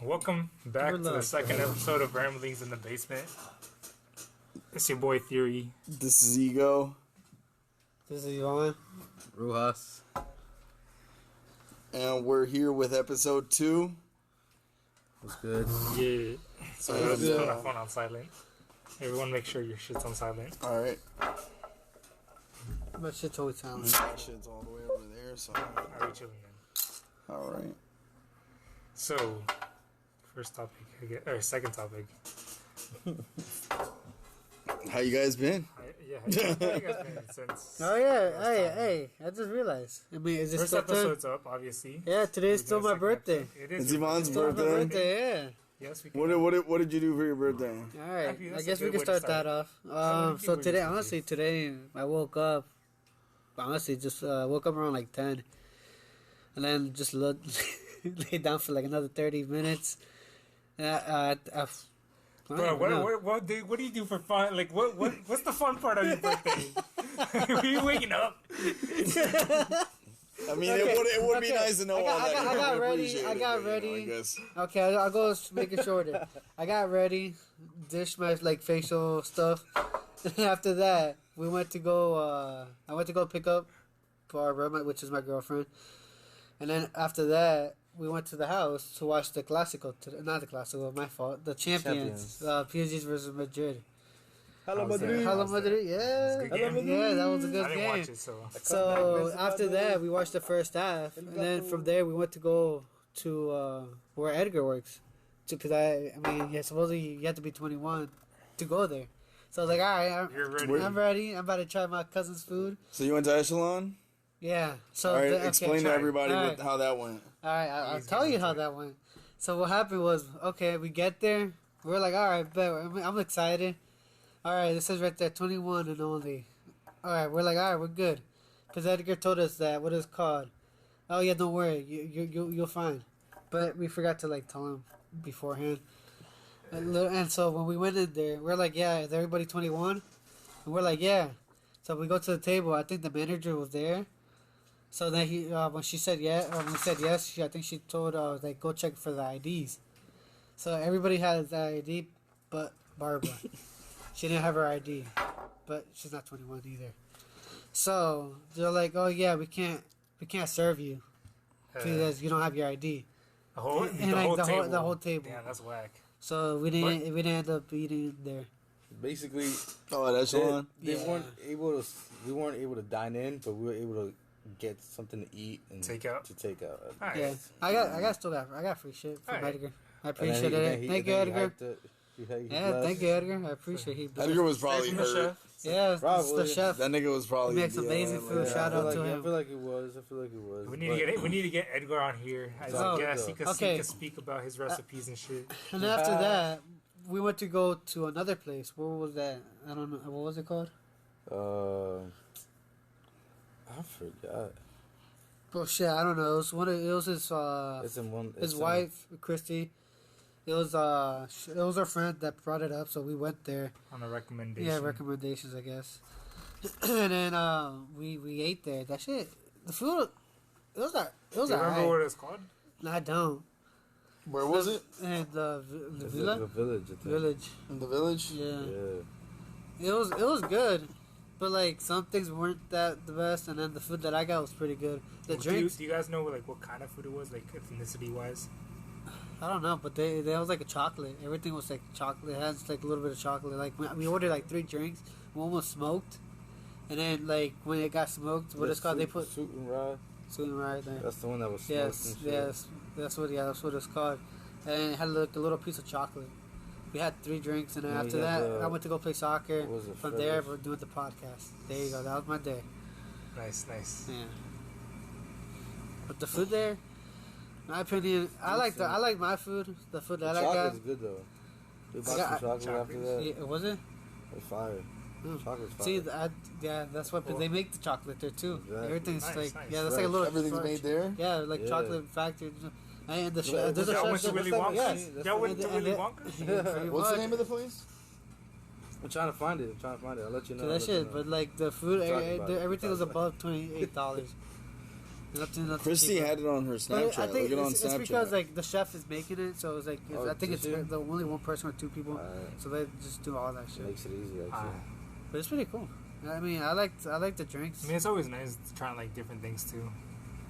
Welcome back to the second episode of Ramblings in the Basement. It's your boy Theory. This is Ego. This is Ivan. Rujas. And we're here with episode 2. What's good? Yeah. So let's put our phone on silent. Everyone make sure your shit's on silent. Alright. My shit's always silent. My shit's all the way over there, so. Are we chilling then? Alright. So, first topic, or second topic. How you guys been? How you guys been since? Oh yeah, hey, I just realized. I mean, is this First still episode's up, obviously. Yeah, today's still my birthday. It It's is Ivan's Still my birthday. birthday, yeah. Yes, we can. What did you do for your birthday? All right, Happy, I that's guess a we good can way to start that off. So today, honestly, today I woke up. Honestly, just woke up around like 10, and then just lay down for like another 30 minutes. Bro, what do you do for fun? Like, what's the fun part of your birthday? Were you waking up? I mean, it would be nice to know all that. I got ready. I guess. Okay, I'll go make it shorter. I got ready, dished my like facial stuff, and after that, we went to go. I went to go pick up Barbara, which is my girlfriend, and then after that, we went to the house to watch the Clásico. Not the Clásico, my fault. The Champions. PSG versus Madrid. Hello, Madrid. Hello, Madrid. Yeah. Yeah, that was a good I didn't game. watch it, so. So after that, we watched the first half, and then from there we went to go to where Edgar works. Because I mean, yeah, supposedly you have to be 21 to go there. So I was like, all right, You're ready. I'm ready. I'm about to try my cousin's food. So you went to Echelon? Yeah. So Alright, explain to everybody Alright. how that went. All right, I'll tell you how that went. So what happened was, okay, we get there. We're like, all right, bet. I'm excited. All right, this says right there, 21 and only. All right, we're like, all right, we're good. Because Edgar told us that, what it's called. Oh, yeah, don't worry. You'll find. But we forgot to, like, tell him beforehand. And so when we went in there, we're like, yeah, is everybody 21? And we're like, yeah. So we go to the table. I think the manager was there. So then when she said yeah, or when we said yes, I think she told like go check for the IDs. So everybody has the ID, but Barbara, she didn't have her ID, but she's not 21 either. So they're like, oh yeah, we can't serve you because you don't have your ID. The whole table. Damn, that's whack. So we didn't end up eating there. Basically, Oh, at Echelon? we weren't able to dine in, but we were able to get something to eat and Take out. Right. Yeah, I got free shit from Alright. Edgar. I appreciate it. Thank you, Edgar. Thank you, Edgar. I appreciate it. Edgar was probably From the hurt. chef. Yeah, it's the Probably. chef. That nigga was probably... He makes amazing food. Shout out to him. I feel like it was. We need to get Edgar on here as a Oh, guest. He okay. can speak about his recipes and shit. And after that, we went to go to another place. Where was that? I don't know. What was it called? I forgot. Oh shit, I don't know. It was his his wife, Christy. It was our friend that brought it up, so we went there. On a recommendation. Yeah, recommendations, I guess. And then we ate there. That shit, the food, it was Do you remember what alright. it's called? No, I don't. Where was it? And the villa, The village. I think. village. In the village? Yeah. Yeah. It was good, but like some things weren't the best, and then the food that I got was pretty good. The drinks, Do you guys know like what kind of food it was, like ethnicity wise? I don't know, but they was like a chocolate. Everything was like chocolate. It has like a little bit of chocolate. Like we ordered like 3 drinks. One was smoked, and then like when it got smoked, what it's called? They put Sweet and Rye. sweet and right there. That's the one that was smoked. Yes, and shit. yes, that's what it's called. And it had like a little piece of chocolate. We had 3 drinks, and then Yeah, after you had that, I went to go play soccer. what was it, From there, Fridays? we're doing the podcast. There you go. That was my day. Nice. Yeah. But the food there, my opinion, I like my food. The food The that I got. chocolate's good though. We bought got- some chocolate after that. Yeah, was it? It's fire. Mm. Chocolate's fire. See, that's what Cool. they make the chocolate there too. Exactly. Everything's Nice, like nice. yeah, that's like a little. Everything's made there? Yeah, like Yeah. chocolate factory. And the Yeah, there's a Y'all chef. went to Willy Wonka? Yes. Y'all went to And- Willy and- Wonka? Pretty What's the much. name of the place? I'm trying to find it. I'll let you know. So that shit, but like the food, Talk about it. everything was above $28. Nothing Christy cheaper. had it on her But Snapchat. I think Look it on it's Snapchat. because like the chef is making it, so it's like Oh, I think does it's she? the only one person or two people, so they just do all that shit. Makes it easy, actually. Ah. But it's pretty cool. I mean, I like the drinks. I mean, it's always nice to try like different things too.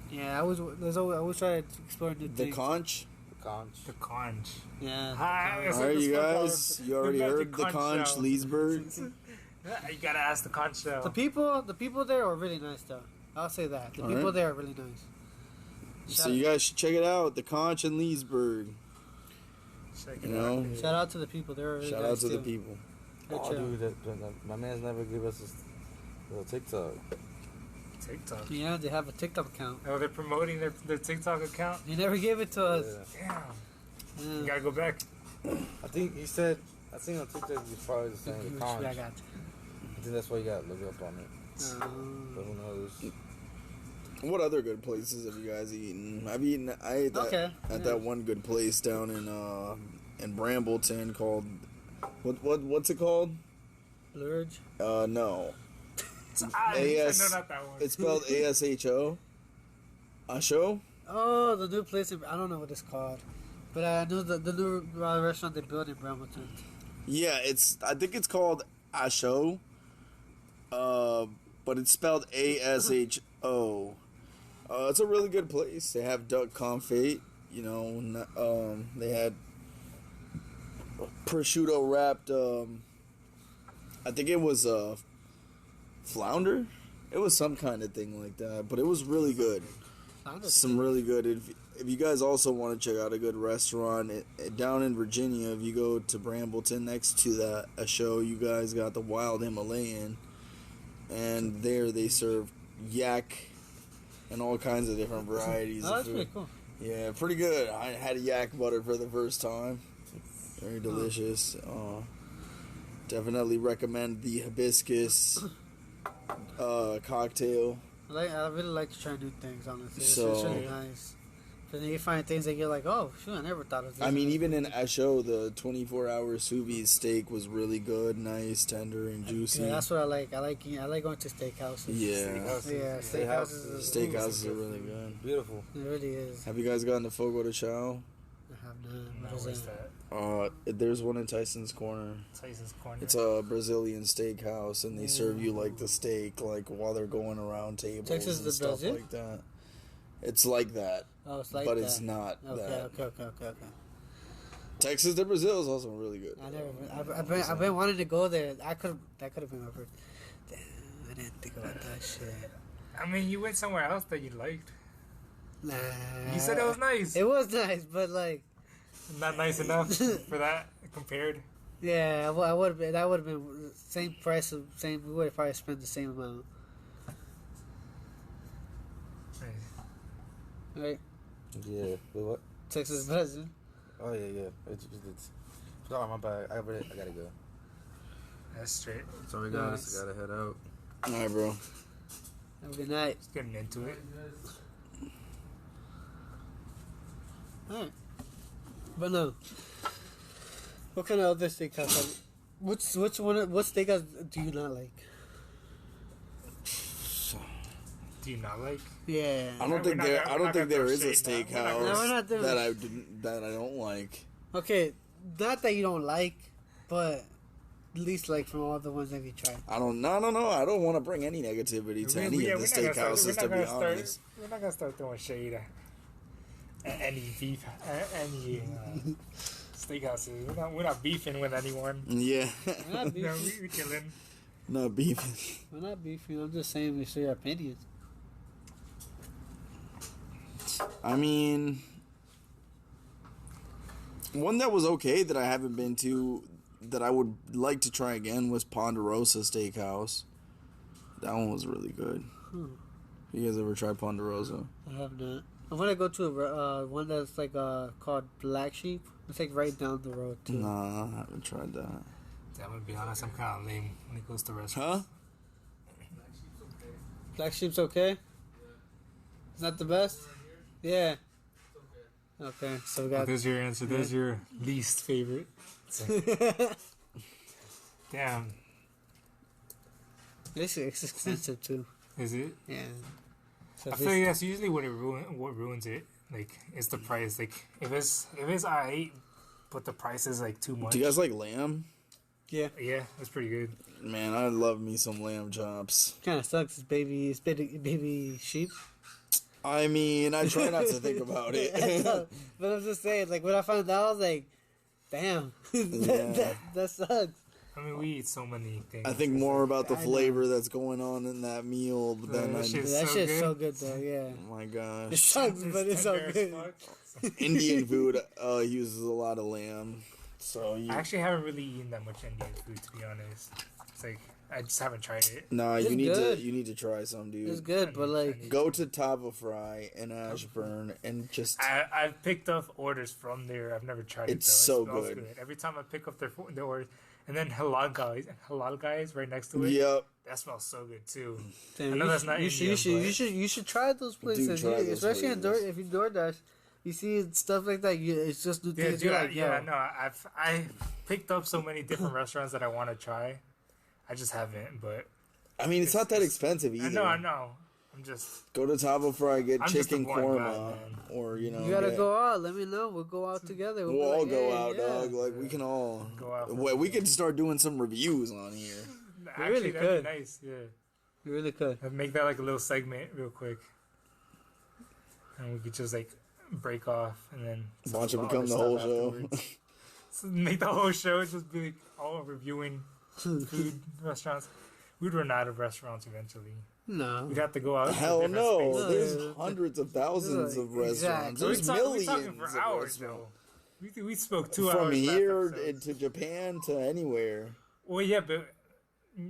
Yeah, I always try to explore new The things. conch. Conch. The conch. Yeah. Ah, it's Alright, like you the guys, SpongeBob- you already magic heard the conch, shell. Leesburg. You gotta ask the conch shell. The people there are really nice though. I'll say that. The people Alright. there are really nice. So you guys should check it out. The conch in Leesburg. Check You it know? out. Shout out to the people. They're really Shout nice out to too. the people. They're Oh, chill. dude, my man's never give us this little TikTok. TikTok. Yeah, they have a TikTok account. Oh, they're promoting their TikTok account. They never gave it to us. Yeah. Damn. Yeah. You gotta go back. I think he said, I think on TikTok he's probably the same, the conch. I I got think that's why you gotta look up on it. you. But who knows? What other good places have you guys eaten? I ate that Okay, at yeah. that one good place down in Brambleton called what's it called? Lurge. No. I AS know not that one. It's spelled ASHO. Asho? Oh, the new place. I don't know what it's called, but I know the new restaurant they built in Brambleton. Yeah, I think it's called Asho. But it's spelled ASHO. It's a really good place. They have duck confit, you know, they had prosciutto wrapped I think it was flounder. It was some kind of thing like that, but it was really good. Some really good. If you guys also want to check out a good restaurant down in Virginia, if you go to Brambleton next to that a show, you guys got the Wild Himalayan, and there they serve yak and all kinds of different varieties Oh, of that's food. pretty cool. Yeah, pretty good. I had yak butter for the first time. Very delicious. Definitely recommend the hibiscus cocktail. I really like to try new things, honestly. It's So- really nice. Because then you find things that you're like, oh, shoot, I never thought of this. I mean, even in Asho, the 24-hour sous vide steak was really good, nice, tender, and juicy. Yeah, that's what I like. I like going to steakhouses. Yeah, Yeah, steakhouses. steakhouses are really good. Beautiful. It really is. Have you guys gotten to Fogo de Chao? I have No, none. What where's is that? that? There's one in Tyson's Corner. Tyson's Corner. It's a Brazilian steakhouse, and they serve you like the steak, like while they're going around tables Texas and de stuff Brazil? like that. It's like that, Oh, it's like but that. it's not Okay, that. okay. Texas de Brazil is also really good. I never. I've been wanting to go there. That could have been my first. Damn, I didn't think about that shit. I mean, you went somewhere else that you liked. Nah. You said it was nice. It was nice, but like, Not nice enough for that compared. yeah, I would have been. That would have been same price. Same. We would have probably spent the same amount. Right? Yeah. But what? Texas president. Oh, yeah. It's oh, my bad. I gotta go. That's straight. Sorry, guys. guys. I gotta head out. All right, bro. Have a good night. Just getting into it. Alright. But no. What kind of other steakhouse? What steakhouse do you not like? Do you not like? Yeah. I We're don't think not there. gonna- I we're don't not think gonna there throw is a shade now. steakhouse No, we're not doing that I don't like. Okay, not that you don't like, but at least like from all the ones that you tried. I don't. No. I don't want to bring any negativity to any of the steakhouses. To be honest, We're not gonna start throwing shade at any beef, any steakhouses. We're not beefing with anyone. yeah, We're not No, beefing. we're killing. not beefing. We're not beefing. I'm just saying we share your opinions. I mean, one that was okay that I haven't been to that I would like to try again was Ponderosa Steakhouse. That one was really good. You guys ever tried Ponderosa? I have not. I'm gonna go to one that's like called Black Sheep. It's like right down the road too. Nah, I haven't tried that. I'm gonna be honest. I'm kind of lame when it goes to restaurants. Huh? Black Sheep's okay. It's not the best. Yeah. Okay, so we Oh, got. there's your answer. There's your least favorite. Damn. It's expensive too. Is it? Yeah. So I if feel like it's- that's usually what ruins it. Like, it's the price. Like, if it's alright, but the price is like too much. Do you guys like lamb? yeah, Yeah, that's pretty good. Man, I love me some lamb chops. kind of sucks. It's baby sheep. I mean, I try not to think about I it. know, but I'm just saying, like when I found out, I was like, "Damn, Yeah. that sucks." I mean, we eat so many things. I think more about the I know. flavor that's going on in that meal than That I. shit's That so shit's good. so good though. Yeah, Oh my it gosh. sucks, but it's so tender as good. fuck. Indian food uses a lot of lamb. So you, I actually haven't really eaten that much Indian food, to be honest. It's like I just haven't tried it. nah, It's you good. need to try some, dude. It's good, but like, Go to Tava Fry in Ashburn and just I've picked up orders from there. I've never tried It's it so though. It smells good. Every time I pick up their orders, and then halal guys right next to it. yep. That smells so good too. damn, I know that's not you should, Indian, you should try those places, try yeah, those especially in places. if you DoorDash. You see stuff like that. It's just new Yeah, things. dude, You're like, yo, no, I picked up so many different restaurants that I want to try. I just haven't, but I mean, it's not that expensive either. I know. I'm just Go to Tava Fry, get I'm just a chicken boring korma, guy, man. or you know, you gotta get- go out. Let me know. We'll go out together. We'll be all like, go hey, out, yeah. dog. Like we can all Go out for Well, we could start doing some reviews on here. actually really that'd could. be nice. Yeah, You really could. I'd make that like a little segment real quick, and we could just like break off and then Watch it talk become about the other whole stuff show. afterwards. So make the whole show just be like all reviewing food restaurants. We'd run out of restaurants eventually. No. We'd have to go out. to Hell different no! spaces. There's Yeah. hundreds of thousands of Exactly. restaurants. We're There's talking millions for of hours restaurants. though. We spoke 2 From hours. last here episode. to Japan to anywhere. Well, yeah, but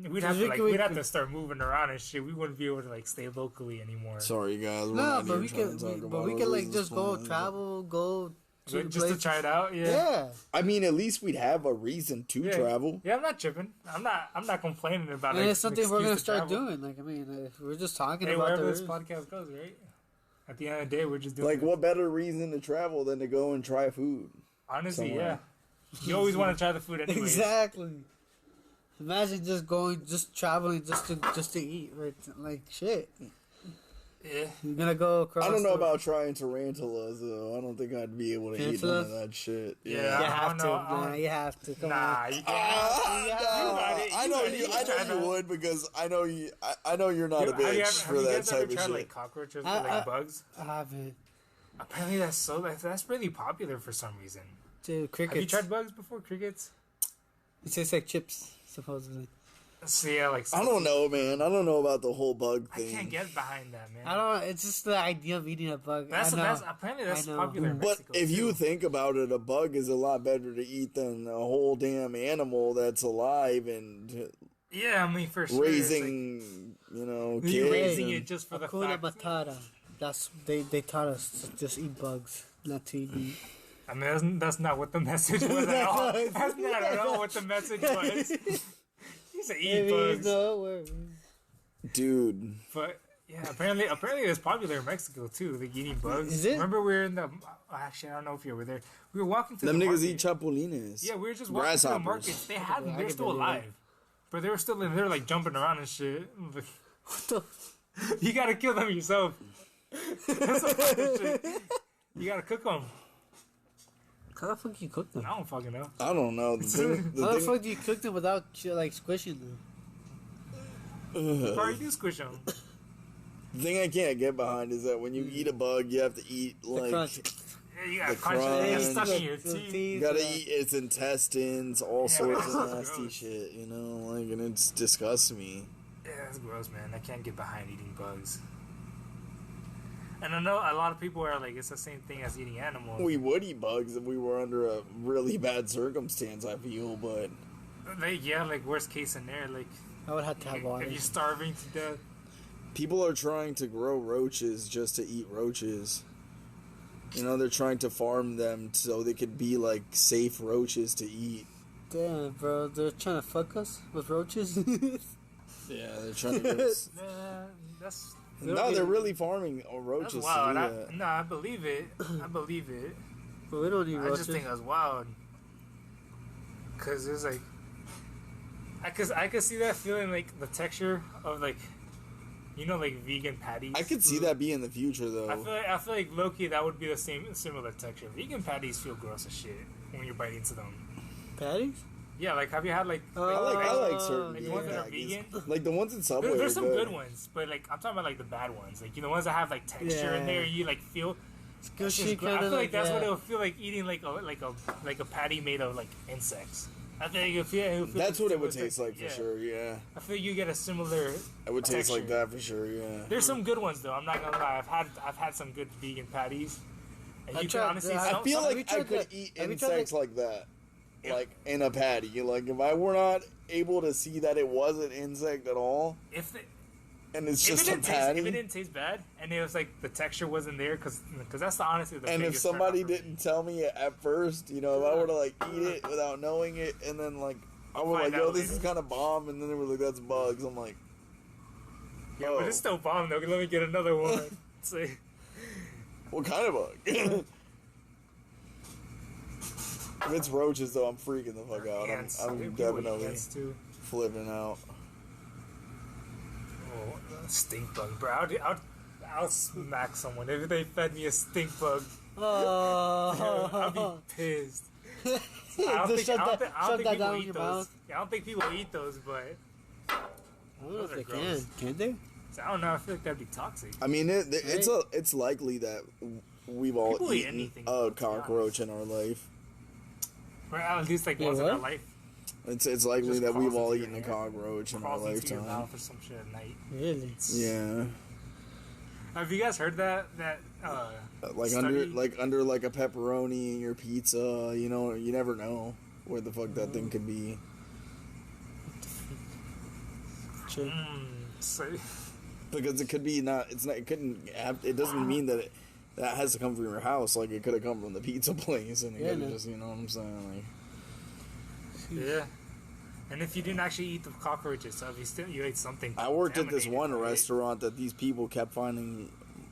we'd have we to like could- we we'd have could- to start moving around and shit. We wouldn't be able to like stay locally anymore. Sorry, guys. We're No, not but here we trying could. to talk But about we our could like business just go plans. travel, go to Just to places. try it out, yeah. Yeah. I mean, at least we'd have a reason to Yeah. travel. Yeah, I'm not tripping. I'm not complaining about it. And it's something we're gonna start doing. Like, I mean, we're just talking Hey, about wherever the this podcast goes, right? At the end of the day, we're just doing Like, it. what better reason to travel than to go and try food? Honestly, somewhere. yeah. You always want to try the food anyway. Exactly. Imagine just traveling just to eat, right? Like shit. Yeah. You're gonna go across. I don't know the- about trying tarantulas, though. I don't think I'd be able to eat none of Tarantulas? that shit. Yeah. You I have don't to. know. Nah, you have to. Come Nah, on. you can't. I got it. You know got it. you. You I try know you that. would because I know you. I know you're not a Have you bitch ever- for have you that guys ever type of tried shit. like cockroaches or I- like bugs? I haven't. Apparently, that's really popular for some reason. Dude, crickets. Have you tried bugs before? Crickets? It tastes like chips, supposedly. So, yeah, like I don't know, man. I don't know about the whole bug I thing. can't get behind that, man. I don't. It's just the idea of eating a bug. I know. Apparently that's I know. popular in But Mexico, if you too. think about it, a bug is a lot better to eat than a whole damn animal that's alive and Yeah, I mean, for sure. raising, you know, It's kids. like, you're raising and- it just for the Hakuna fact. Matata. That's they taught us to just eat bugs, not to eat meat. I mean, that's not what the message was at all. That's not at all what the message was. He said eat Maybe bugs. no worries. Dude. But yeah, apparently it's popular in Mexico too. Like eating bugs. Is it? Remember we were in the actually I don't know if you were there. We were walking to Them the niggas market. eat chapulines. Yeah, we were just walking to the Grasshoppers. market. They had them. Yeah, I They're can still believe it. alive, but they were still in there like jumping around and shit. I'm like, What the? you gotta kill them yourself. That's some fucking shit. You gotta cook them. How the fuck you cook them? I don't fucking know. I don't know. How the fuck do you cook them without like squishing them? Probably do squish them. The thing I can't get behind is that when you eat a bug, you have to eat The like crunch. Yeah, you gotta The crunch it. It gets crunch. stuck in your The teeth. you gotta yeah. eat its intestines, all Yeah, sorts that's of nasty gross. shit. You know, like, and it disgusts me. Yeah, that's gross, man. I can't get behind eating bugs. And I know a lot of people are like, it's the same thing as eating animals. We would eat bugs if we were under a really bad circumstance. I feel, but Like, yeah, like worst case scenario, like I would have to have water. if you're starving to death. people are trying to grow roaches just to eat roaches. You know, they're trying to farm them so they could be like safe roaches to eat. Damn, bro, they're trying to fuck us with roaches. Yeah, they're trying to. Give us... Nah, that's No, they're really farming that's roaches to do wild. that. No, I believe it. I believe it. But we don't need I roaches. just think that's wild. Cause it's like, I could see that feeling like the texture of like You know, like vegan patties. I could see that being the future though. I feel like low-key that would be the similar texture. Vegan patties feel gross as shit when you're biting into them. Patties? Yeah, like have you had like I like certain like vegan ones that are patties. vegan? Like the ones in Subway. There's are some good. good ones, but like I'm talking about like the bad ones. Like the ones that have like texture in there. You like feel. It's That's gushy, just I feel like that's what yeah. it would feel like eating like a patty made of like insects. I think it would feel That's like what it would similar taste like for yeah. sure. Yeah, I feel you get a similar. it would taste like texture. that for sure. Yeah. There's some good ones though. I'm not gonna lie. I've had some good vegan patties. And I you tried- can honestly. I I feel have you like I tried could the- eat have you tried insects like that, like in a patty. Like if I were not able to see that it was an insect at all, and it's just a patty. If it didn't taste bad, and it was like the texture wasn't there, because that's the honestly the And if biggest turn somebody off for me. didn't tell me at first, you know, if I were to like eat it without knowing it, and then like I was Find like, "Yo, out this is later. kind of bomb," and then they were like, "That's bugs." I'm like, Yeah, but it's still bomb though. Let me get another one. See, "What kind of bug?" If it's roaches, though, I'm freaking the fuck out. ants. I'm People eat definitely ants too. flipping out. Oh, stink bug, bro. I'll smack someone if they fed me a stink bug. Oh. I'll be pissed. I Just shove that people down in eat your those. mouth. Yeah, I don't think people eat those, but I don't know Those if are they gross. can. Can they? I don't know. I feel like that'd be toxic. I mean, it's likely that we've all People eat eaten anything, a to be cockroach in our life. Or at least like Yeah, once in our what? life. It's likely Just that we've crawls all into eaten a your head. cockroach in our Crawls into your lifetime. mouth or some shit at night. Really? Yeah, Have you guys heard that like study? under like a pepperoni in your pizza. You know, you never know where the fuck that thing could be. Chick. So, Because it could be not. It's not. It couldn't. It doesn't mean that that has to come from your house. Like it could have come from the pizza place, and it Yeah, could have no. just. You know what I'm saying? Like, yeah. And if you didn't actually eat the cockroaches, so if you ate something. I worked at this one contaminated, right? restaurant that these people kept finding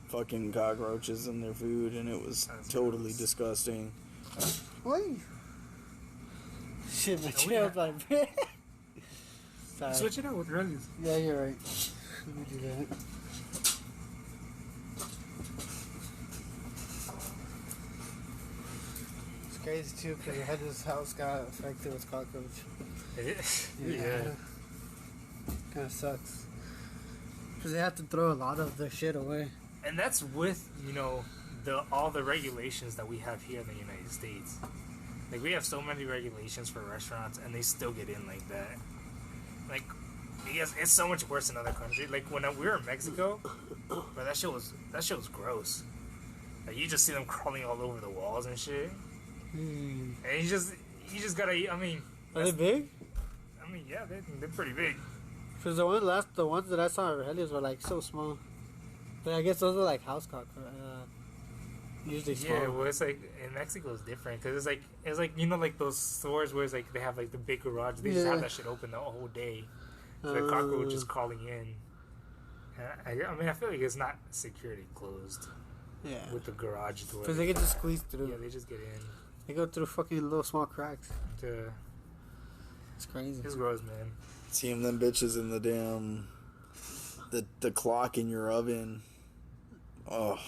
fucking cockroaches in their food, and it was That's totally gross. disgusting. What? Shit, my No, we chair have- like. Sorry. Switch it out with Relly's. Yeah, you're right. Let me do that. It's crazy too because your head's house got affected with cockroach. Yeah. Kind of sucks. Because they have to throw a lot of their shit away. And that's with, all the regulations that we have here in the United States. Like, we have so many regulations for restaurants, and they still get in like that. Like, yes, it's so much worse in other countries. Like, when we were in Mexico, bro, that shit was gross. Like, you just see them crawling all over the walls and shit. And you just gotta eat. I mean, Are they big? Yeah, they're pretty big. Because the ones that I saw at Relios were like so small. But I guess those are like house cockroach. Usually small. Yeah, well, it's like in Mexico it's different because it's like like those stores where it's like they have like the big garage. They just Yeah. have that shit open the whole day. So the cockroach is crawling in. And I feel like it's not security closed Yeah. with the garage door. Because they get to squeeze through. Yeah, they just get in. They go through fucking little small cracks. It's crazy. It's gross, man. Seeing them bitches in the damn the clock in your oven. Oh,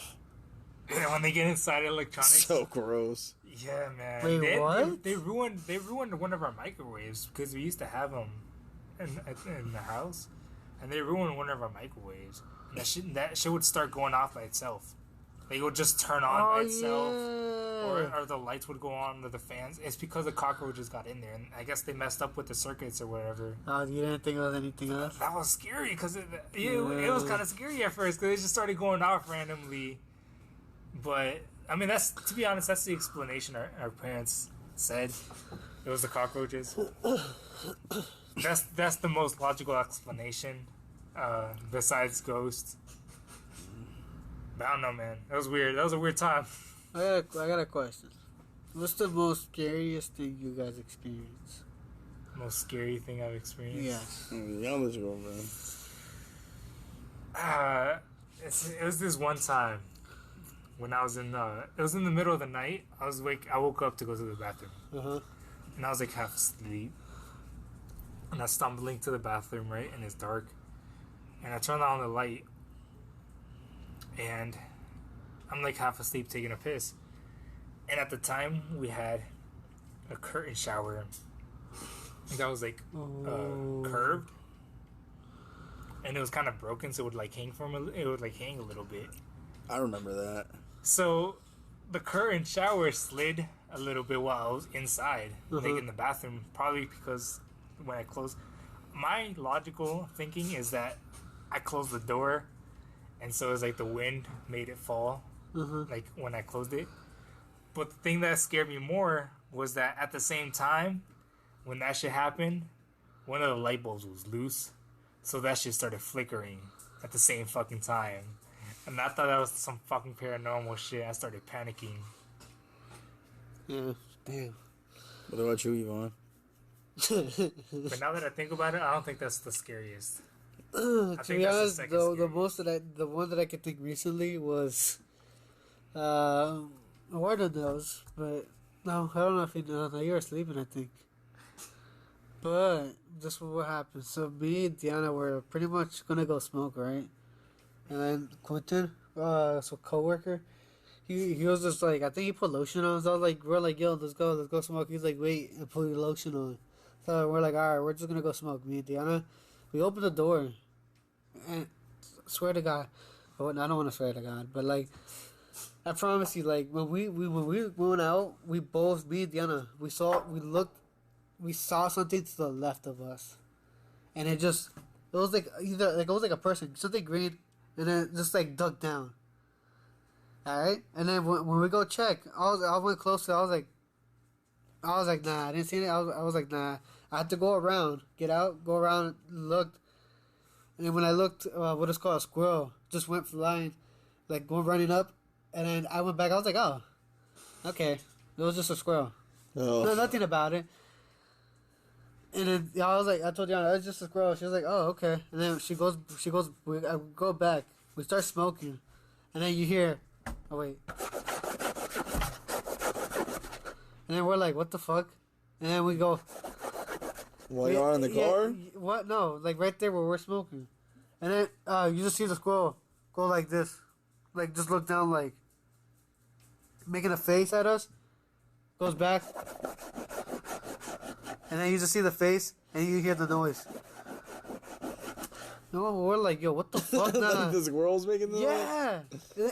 Yeah, when they get inside electronics. so gross. Yeah, man. Wait, what? They ruined one of our microwaves because we used to have them in the house, and they ruined one of our microwaves. And that shit would start going off by itself. They would just turn on by itself, or the lights would go on, or the fans. It's because the cockroaches got in there, and I guess they messed up with the circuits or whatever. Oh, you didn't think of anything else? That was scary because it was kind of scary at first because it just started going off randomly. But I mean, to be honest, that's the explanation our parents said. It was the cockroaches. That's the most logical explanation, besides ghosts. But I don't know, man. That was weird. That was a weird time. I got a question. What's the most scariest thing you guys experienced? Most scary thing I've experienced. Yes. Yeah, let's go, man. It was this one time when I was it was in the middle of the night. I woke up to go to the bathroom. Uh-huh. And I was like half asleep. And I stumbled into the bathroom, right? And it's dark. and I turned on the light, and I'm like half asleep taking a piss. And at the time, we had a curtain shower that was like curved, and it was kind of broken, so it would like hang a little bit. I remember that. So the curtain shower slid a little bit while I was inside, like in the bathroom, probably because when I closed, my logical thinking is that I closed the door, and so it's like the wind made it fall, like when I closed it. But the thing that scared me more was that at the same time, when that shit happened, one of the light bulbs was loose, so that shit started flickering at the same fucking time. And I thought that was some fucking paranormal shit. I started panicking. Yeah, damn. What about you, Yvonne? But now that I think about it, I don't think that's the scariest. To be honest, the one that I could think recently was one of those, but no, I don't know if you know. You were sleeping, I think. But this is what happened. So me and Deanna were pretty much gonna go smoke, right? And then Quentin, so coworker, he was just like, I think he put lotion on. So I was like, we're like, yo, let's go smoke. He's like, wait, and put your lotion on. So we're like, all right, we're just gonna go smoke. Me and Deanna, we opened the door, and swear to God, well, I don't want to swear to God, but like, I promise you, like when we went out, we both, me and Deanna, we saw something to the left of us, and it was like a person, something green, and then it just like dug down. All right, and then when we go check, I went closer. I was like, nah, I didn't see it. I was like, nah. I had to go around, go around, looked, and then when I looked, what is called a squirrel just went flying, like going running up, and then I went back. I was like, oh, okay, it was just a squirrel. Oh. No, nothing about it. And then I was like, I told Diana, it's just a squirrel. She was like, oh, okay. And then she goes. I go back. We start smoking, and then you hear, oh wait. And then we're like, what the fuck? And then we go. While you're in the car? What? No, like right there where we're smoking. And then you just see the squirrel go like this. Like just look down like. Making a face at us. Goes back. And then you just see the face and you hear the noise. No, we're like, yo, what the fuck? Nah. Like the squirrel's making the noise? Yeah.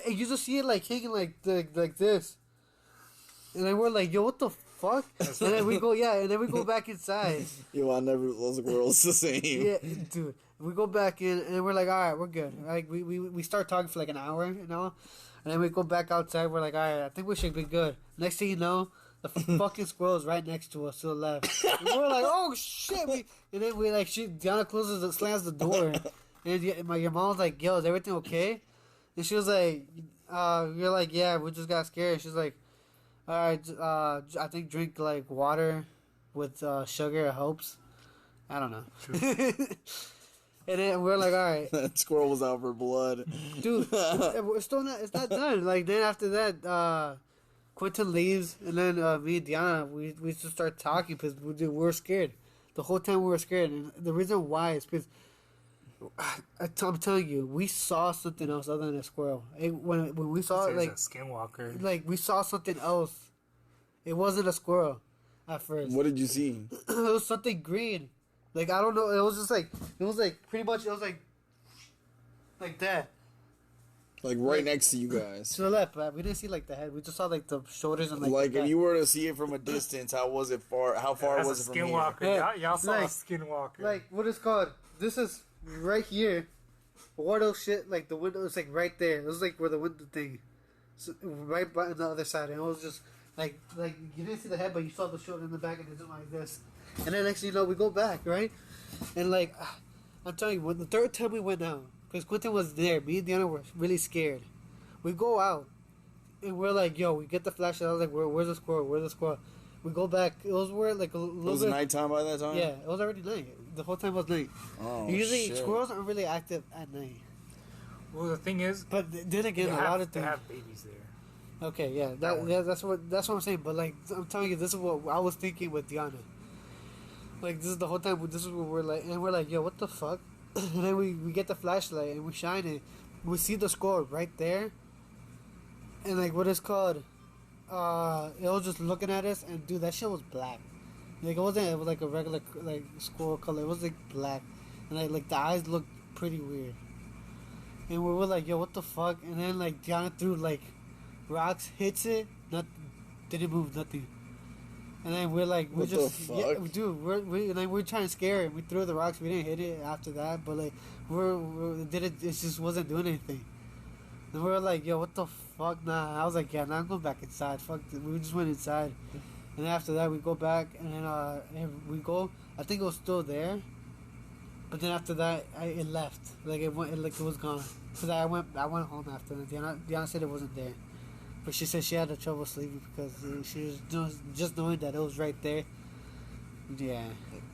And you just see it like hanging like this. And then we're like, yo, what the fuck? And then we go back inside. Yo, I never those squirrels the same. Yeah, dude. We go back in and we're like, all right, we're good. Like we start talking for like an hour, you know? And then we go back outside, we're like, all right, I think we should be good. Next thing you know, the fucking squirrel is right next to us to the left. And we're like, oh shit. And then Diana slams the door. And your mom was like, yo, is everything okay? And she was like, you're like, yeah, we just got scared. She's like, all right, I think drink like water with sugar. It helps. I don't know. And then we're like, all right. That squirrel was out for blood. Dude, it's not done. Like then after that, Quentin leaves, and then me and Deanna, we just start talking because we were scared. The whole time we were scared, and the reason why is because I'm telling you, we saw something else other than a squirrel. When we saw it, like a skinwalker, like we saw something else. It wasn't a squirrel at first. What did you see? It was something green. Like I don't know. It was pretty much. It was like that. Like right next to you guys. To the left, but we didn't see like the head. We just saw like the shoulders and like if you were to see it from a distance, how was it far? How far was it from here? Skinwalker. Y'all saw a skinwalker. Like what is called? This is right here. What else shit? Like the window is like right there. It was like where the window thing, so, right by on the other side, and it was just like you didn't see the head, but you saw the shoulder in the back, and it was like this. And then next thing you know, we go back right, and like I'm telling you, when the third time we went out. Because Quentin was there. Me and Deanna were really scared. We go out. And we're like, yo, we get the flashlight. I was like, where's the squirrel? Where's the squirrel? We go back. It was where like a little bit. It was nighttime by that time? Yeah, it was already night. The whole time was night. Oh, usually shit. squirrels aren't really active at night. Well, the thing is... But then again, a lot of things... They have babies there. Okay, yeah. That's what I'm saying. But like, I'm telling you, this is what I was thinking with Deanna. Like, this is the whole time. This is what we're like. And we're like, yo, what the fuck? And then we get the flashlight and we shine it. We see the score right there. And like what it's called, it was just looking at us, and dude, that shit was black. Like it wasn't like a regular like squirrel color. It was like black, and like the eyes looked pretty weird. And we were like, yo, what the fuck? And then like Diana threw like rocks, hits it, didn't move, nothing. And then we're like, What the fuck? yeah, dude, we're trying to scare it. We threw the rocks, we didn't hit it after that, but like it just wasn't doing anything. And we were like, yo, what the fuck? Nah, I was like, yeah, nah, I'm going back inside. Fuck, we just went inside. And then after that, we go back, and then we go. I think it was still there, but then after that, it left. Like it was gone. Cause I went home after that. Diana said it wasn't there, but she said she had a trouble sleeping because she was just knowing that it was right there. Yeah.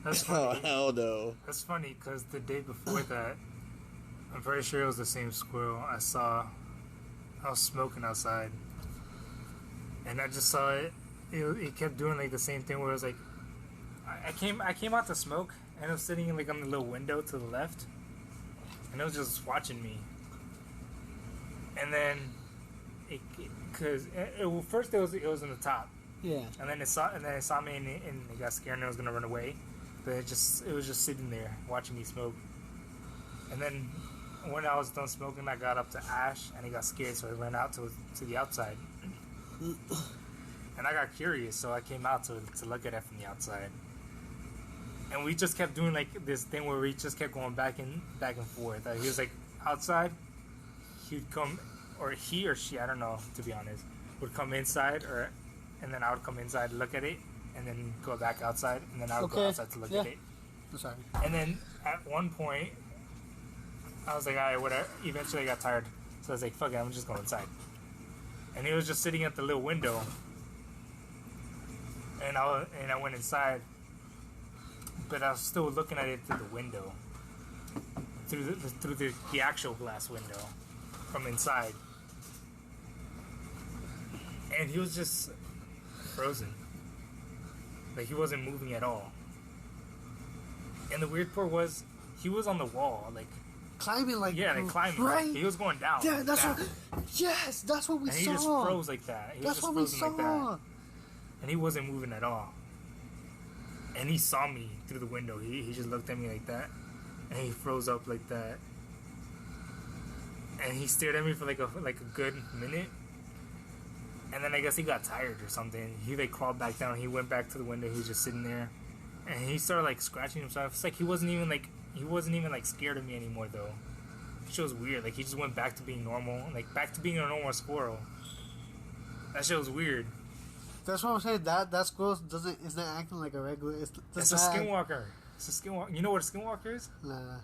That's Oh funny. hell no! That's funny because the day before that, I'm pretty sure it was the same squirrel I saw. I was smoking outside, and I just saw it. It kept doing like the same thing where it was like, I came out to smoke, and it was sitting like on the little window to the left, and it was just watching me. And then, first it was in the top, Yeah. and then it saw me and it got scared and it was gonna run away, but it was just sitting there watching me smoke. And then when I was done smoking, I got up to Ash and he got scared, so he ran out to the outside. And I got curious, so I came out to look at it from the outside. And we just kept doing like this thing where we just kept going back and forth. He was like outside, he'd come, or he or she, I don't know, to be honest, would come inside, and then I would come inside to look at it, and then go back outside, and then I would go outside to look at it. I'm sorry. And then at one point, I was like, alright, whatever. Eventually I got tired, so I was like, fuck it, I'm just going inside. And he was just sitting at the little window, and I went inside, but I was still looking at it through the window, through the actual glass window, from inside. And he was just frozen, like he wasn't moving at all. And the weird part was, he was on the wall, like Climbing like climbing. right. He was going down. Yeah, that's down. that's what we saw. And he just froze like that. He was That's just what we frozen saw. like that. And he wasn't moving at all. And he saw me through the window. He just looked at me like that, and he froze up like that. And he stared at me for like a good minute. And then I guess he got tired or something. He like crawled back down. He went back to the window. He was just sitting there, and he started like scratching himself. It's like he wasn't even like scared of me anymore though. That shit was weird. Like he just went back to being normal, like back to being a normal squirrel. That shit was weird. That's what I'm saying. That squirrel is not acting like a regular. It's a skinwalker. It's a skinwalker. You know what a skinwalker is? Nah.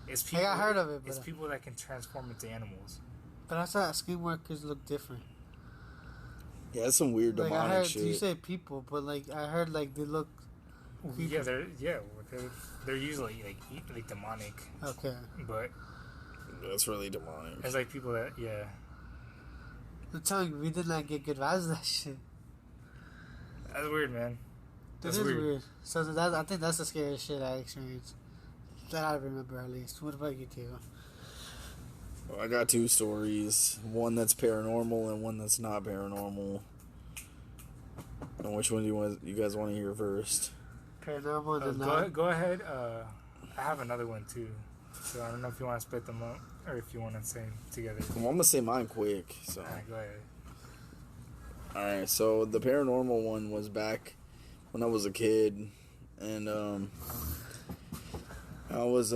It's people. I heard of it. But it's people that can transform into animals. But I thought skinwalkers look different. Yeah, that's some weird demonic I heard, shit. You say people, but like I heard like they look. Yeah, they're usually like demonic. Okay. But That's really demonic. it's like people that I'm telling you, we did not get good vibes of that shit. That's weird, man. That's weird. So I think that's the scariest shit I experienced. That I remember at least. What about you two? Well, I got two stories. One that's paranormal and one that's not paranormal. And which one do you guys want to hear first? Paranormal and not. Go ahead. I have another one too. So I don't know if you want to split them up or if you want to say them together. Well, I'm gonna say mine quick. So. Alright, go ahead. Alright, so the paranormal one was back when I was a kid, and I was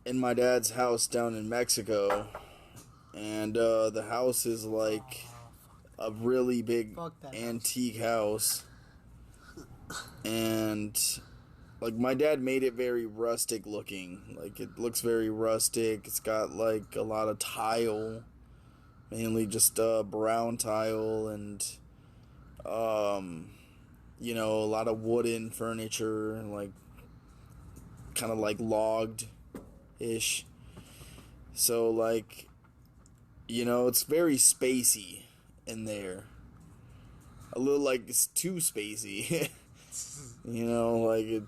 in my dad's house down in Mexico, and the house is like a really big antique house, and like my dad made it very rustic looking. Like it looks very rustic. It's got like a lot of tile, mainly just brown tile, and you know, a lot of wooden furniture, and like kind of like logged ish. So like, you know, it's very spacey in there. A little like it's too spacey. You know, like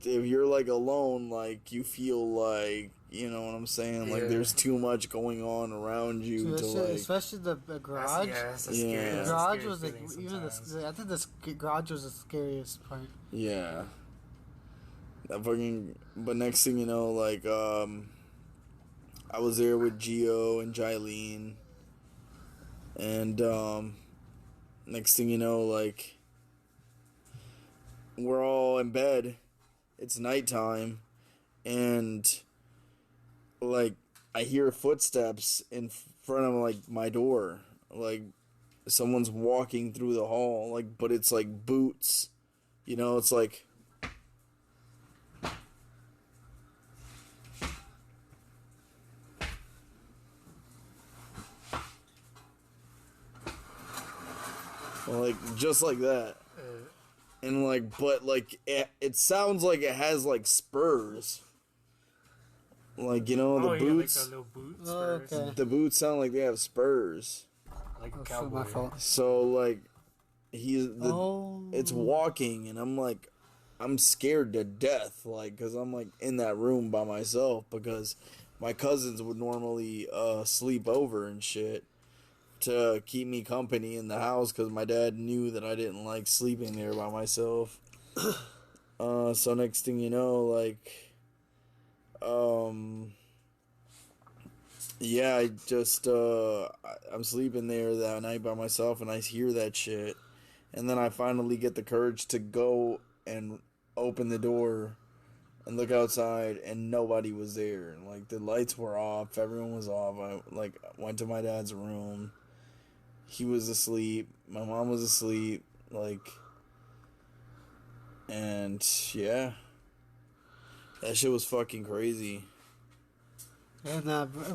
if you're like alone, like you feel like, you know what I'm saying, like there's too much going on around you especially the garage. That's The garage was like I think the garage was the scariest part. Yeah. But next thing you know, like I was there with Gio and Jylene, and next thing you know, like we're all in bed. It's nighttime, and like I hear footsteps in front of like my door, like someone's walking through the hall, like, but it's like boots, you know, it's like just like that. And like, but like it sounds like it has like spurs. Like, you know, the boots. Like the little boots. Okay. The boots sound like they have spurs. Like a cowboy. My fault. So like, it's walking, and I'm scared to death, like, cause I'm like in that room by myself, because my cousins would normally sleep over and shit to keep me company in the house, because my dad knew that I didn't like sleeping there by myself. So next thing you know, like, yeah, I just, I'm sleeping there that night by myself, and I hear that shit, and then I finally get the courage to go and open the door and look outside, and nobody was there. Like, the lights were off, everyone was off. I, like, went to my dad's room. He was asleep. My mom was asleep. Like, and yeah, that shit was fucking crazy. And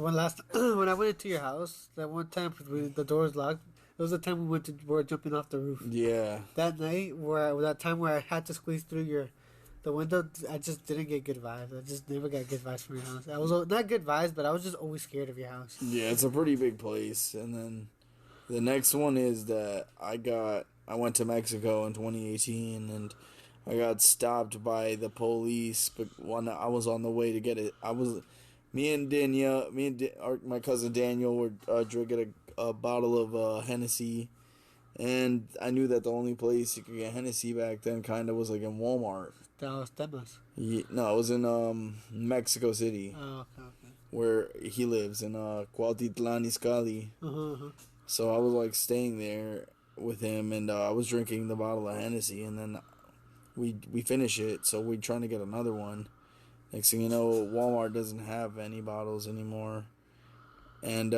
when I went into your house, that one time the door was locked. It was the time we were jumping off the roof. Yeah. That night, that time where I had to squeeze through the window, I just didn't get good vibes. I just never got good vibes from your house. I was not good vibes, but I was just always scared of your house. Yeah, it's a pretty big place. And then the next one is that I went to Mexico in 2018, and I got stopped by the police. But when I was on the way to get it, my cousin Daniel were drinking a bottle of Hennessy, and I knew that the only place you could get Hennessy back then kind of was like in Walmart. Temas. Yeah, no, it was in Mexico City. Oh, okay. Where he lives, in Cuautitlán Izcalli. So I was like staying there with him, and I was drinking the bottle of Hennessy, and then we finish it, so we're trying to get another one. Next thing you know, Walmart doesn't have any bottles anymore, and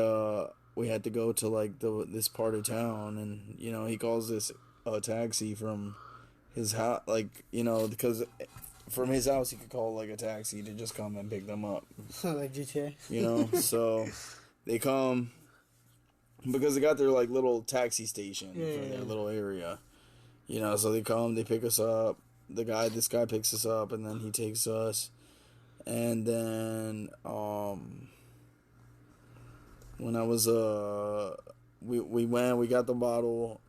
we had to go to like this part of town, and you know, he calls this a taxi from his house, like, you know, because from his house he could call like a taxi to just come and pick them up. Like GTA. You know, so they come because they got their like little taxi station for their little area. You know, so they come, they pick us up. This guy picks us up, and then he takes us. And then, when I was, we got the bottle.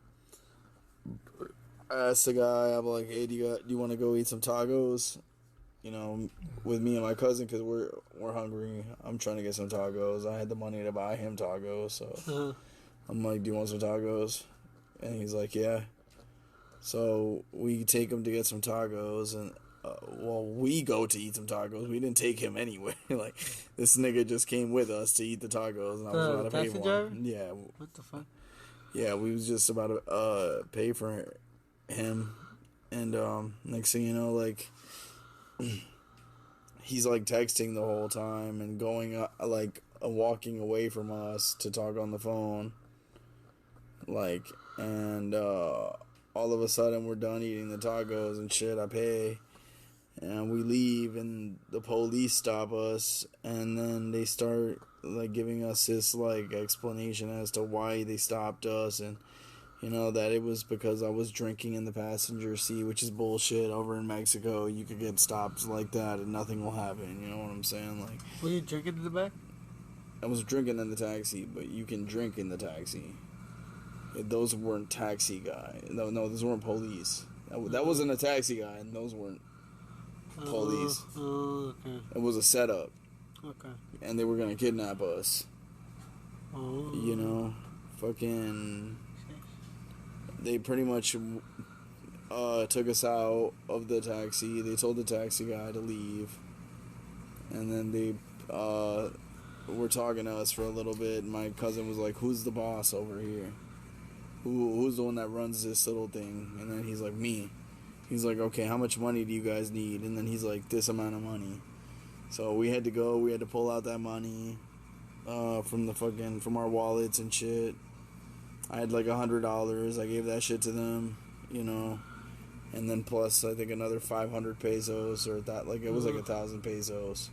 I asked the guy, I'm like, hey, do you want to go eat some tacos? You know, with me and my cousin, because we're hungry. I'm trying to get some tacos. I had the money to buy him tacos, so I'm like, do you want some tacos? And he's like, yeah. So we take him to get some tacos, and we go to eat some tacos. We didn't take him anywhere. Like, this nigga just came with us to eat the tacos, and I was about to pay for him. Yeah. What the fuck? Yeah, we was just about to pay for him, and next thing you know, like, he's like texting the whole time and going walking away from us to talk on the phone, like, and all of a sudden we're done eating the tacos and shit. I pay, and we leave, and the police stop us, and then they start like giving us this like explanation as to why they stopped us, and you know that it was because I was drinking in the passenger seat, which is bullshit. Over in Mexico, you could get stopped like that and nothing will happen. You know what I'm saying? Like, were you drinking in the back? I was drinking in the taxi, but you can drink in the taxi. Those weren't taxi guys. No, those weren't police. That wasn't a taxi guy, and those weren't police. Okay. It was a setup, Okay. and they were gonna kidnap us. Oh. You know, fucking. They pretty much took us out of the taxi. They told the taxi guy to leave, and then they were talking to us for a little bit. And my cousin was like, "Who's the boss over here? Who's the one that runs this little thing?" And then he's like, "Me." He's like, "Okay, how much money do you guys need?" And then he's like, "This amount of money." So we had to go. We had to pull out that money from our wallets and shit. I had like $100. I gave that shit to them, you know, and then plus I think another 500 pesos or that. Like it was like 1,000 pesos.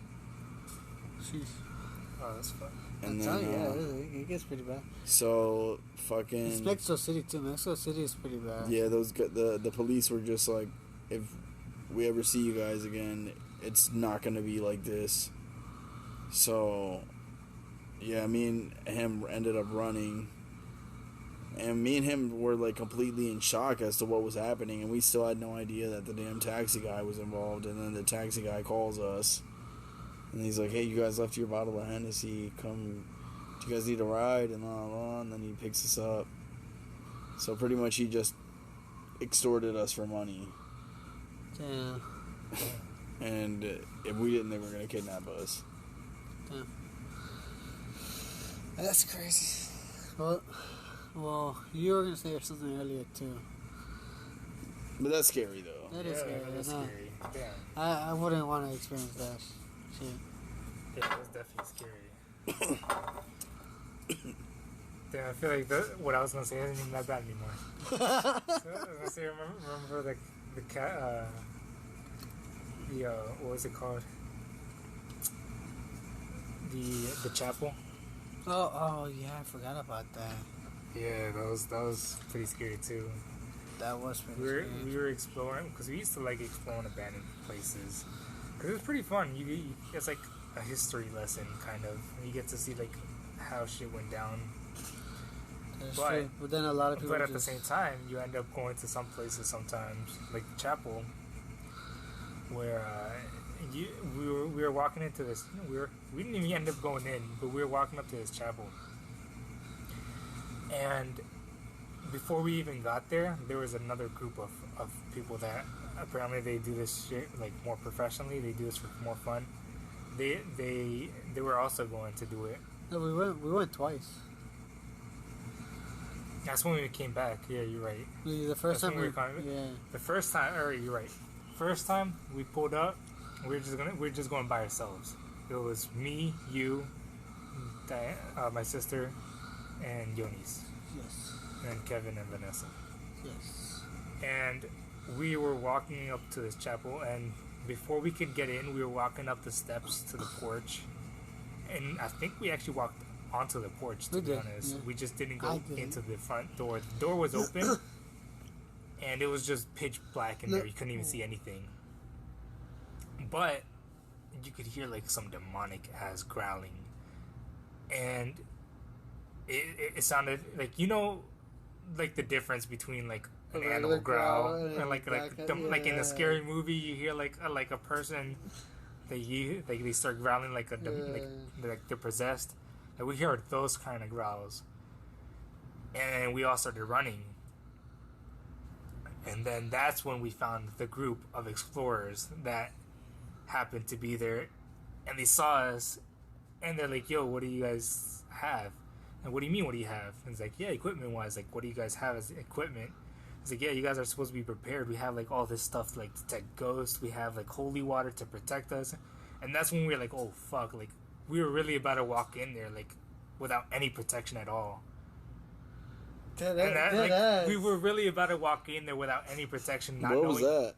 Sheesh. Oh, that's fun. And I'm then telling you, it gets pretty bad. so It's fucking Mexico City too. Mexico City is pretty bad. yeah. The police were just like, if we ever see you guys again, it's not gonna be like this. So yeah, me and him ended up running. And me and him were like completely in shock as to what was happening, and we still had no idea that the damn taxi guy was involved. And then the taxi guy calls us, and he's like, "Hey, you guys left your bottle of Hennessy. Come, do you guys need a ride?" And blah, blah, and then he picks us up. So pretty much he just extorted us for money. Damn. And if we didn't, they were gonna kidnap us. Damn. That's crazy. Well, you were gonna say something earlier too. But that's scary though. That is scary. That's No, scary. Damn. I wouldn't want to experience that shit. Yeah, that's definitely scary. Damn, I feel like what I was gonna say isn't even that bad anymore. So, I was gonna say, remember the cat, what was it called? The chapel. Oh yeah, I forgot about that. Yeah, that was pretty scary too. That was pretty We were exploring because we used to like exploring abandoned places because it's pretty fun. It's like a history lesson kind of. You get to see like how shit went down. That's true. But then a lot of people. But at the same time, you end up going to some places sometimes, like the chapel, where we were walking into this. We didn't even end up going in, but we were walking up to this chapel. And before we even got there, there was another group of people that apparently they do this shit like more professionally. They do this for more fun. They were also going to do it. No, we went twice. That's when we came back. Yeah, you're right. The first That's time when yeah. The first time, or you're right. First time we pulled up, we were just going by ourselves. It was me, you, Diane, my sister, and Yonis. Yes. And Kevin and Vanessa. Yes. And we were walking up to this chapel, and before we could get in, we were walking up the steps to the porch. And I think we actually walked onto the porch, to be honest. Yeah. We just didn't go into the front door. The door was open, and it was just pitch black in there. You couldn't even see anything. But you could hear like some demonic ass growling. And it sounded like, like the difference between like an animal growl and like in a scary movie you hear like a person they start growling like like they're possessed. Like we heard those kind of growls, and we all started running. And then that's when we found the group of explorers that happened to be there, and they saw us, and they're like, "Yo, what do you guys have?" And what do you mean, what do you have? And it's like, yeah, equipment-wise, like, what do you guys have as equipment? It's like, yeah, you guys are supposed to be prepared. We have, like, all this stuff, like, to detect ghosts. We have, like, holy water to protect us. And that's when we were like, oh, fuck. Like, we were really about to walk in there, like, without any protection at all. We were really about to walk in there without any protection. Where was that?